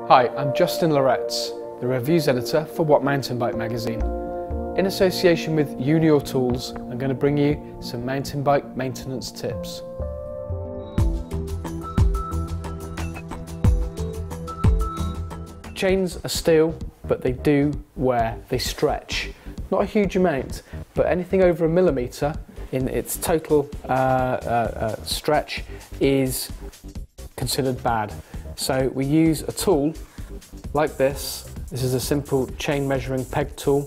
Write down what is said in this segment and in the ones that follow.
Hi, I'm Justin Loretz, the reviews editor for What Mountain Bike magazine. In association with Unior Tools, I'm going to bring you some mountain bike maintenance tips. Chains are steel, but they do wear, they stretch. Not a huge amount, but anything over 1 millimetre in its total stretch is considered bad. So we use a tool like this. This is a simple chain measuring peg tool.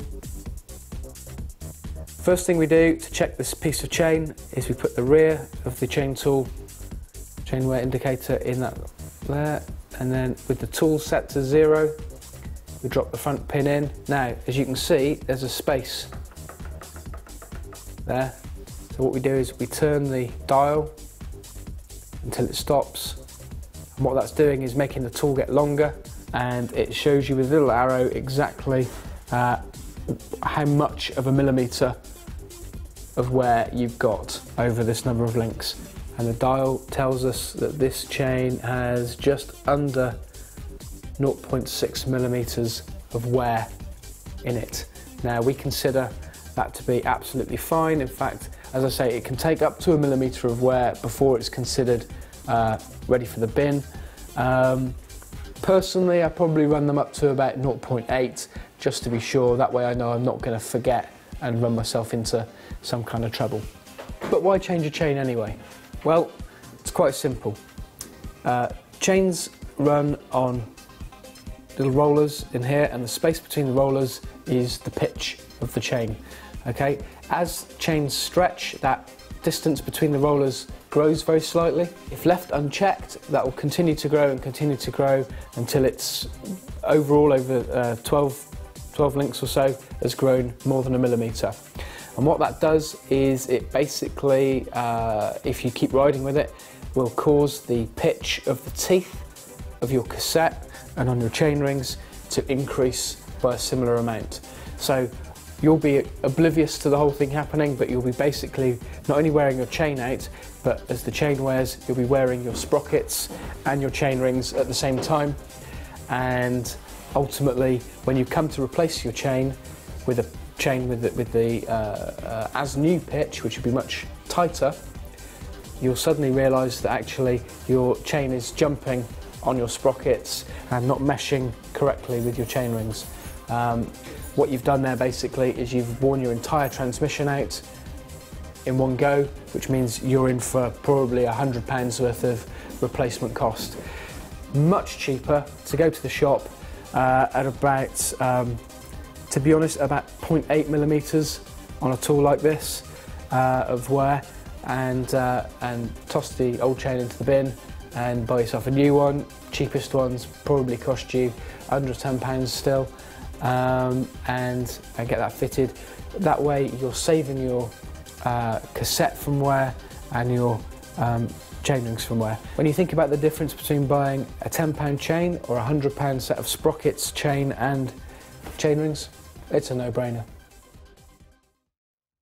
First thing we do to check this piece of chain is we put the rear of the chain tool, chain wear indicator in that there, and then with the tool set to 0, we drop the front pin in. Now, as you can see, there's a space there. So what we do is we turn the dial until it stops. And what that's doing is making the tool get longer, and it shows you with a little arrow exactly how much of 1 millimetre of wear you've got over this number of links. And the dial tells us that this chain has just under 0.6 millimetres of wear in it. Now we consider that to be absolutely fine. In fact, as I say, it can take up to 1 millimetre of wear before it's considered ready for the bin. Personally, I probably run them up to about 0.8 just to be sure. That way I know I'm not going to forget and run myself into some kind of trouble. But why change a chain anyway? Well, it's quite simple. Chains run on little rollers in here, and the space between the rollers is the pitch of the chain. Okay, as chains stretch, that distance between the rollers grows very slightly. If left unchecked, that will continue to grow and continue to grow until it's overall over 12 links or so has grown more than 1 millimetre. And what that does is it basically, if you keep riding with it, will cause the pitch of the teeth of your cassette and on your chain rings to increase by a similar amount. So you'll be oblivious to the whole thing happening, but you'll be basically not only wearing your chain out, but as the chain wears, you'll be wearing your sprockets and your chain rings at the same time. And ultimately, when you come to replace your chain with a chain with the as new pitch, which would be much tighter, you'll suddenly realise that actually your chain is jumping on your sprockets and not meshing correctly with your chain rings. What you've done there basically is you've worn your entire transmission out in one go, which means you're in for probably £100 worth of replacement cost. Much cheaper to go to the shop at about, to be honest, about 0.8 millimetres on a tool like this of wear, and toss the old chain into the bin and buy yourself a new one. Cheapest ones probably cost you under £10 still. And get that fitted. That way you're saving your cassette from wear and your chain rings from wear. When you think about the difference between buying a £10 chain or a £100 set of sprockets, chain and chain rings, it's a no-brainer.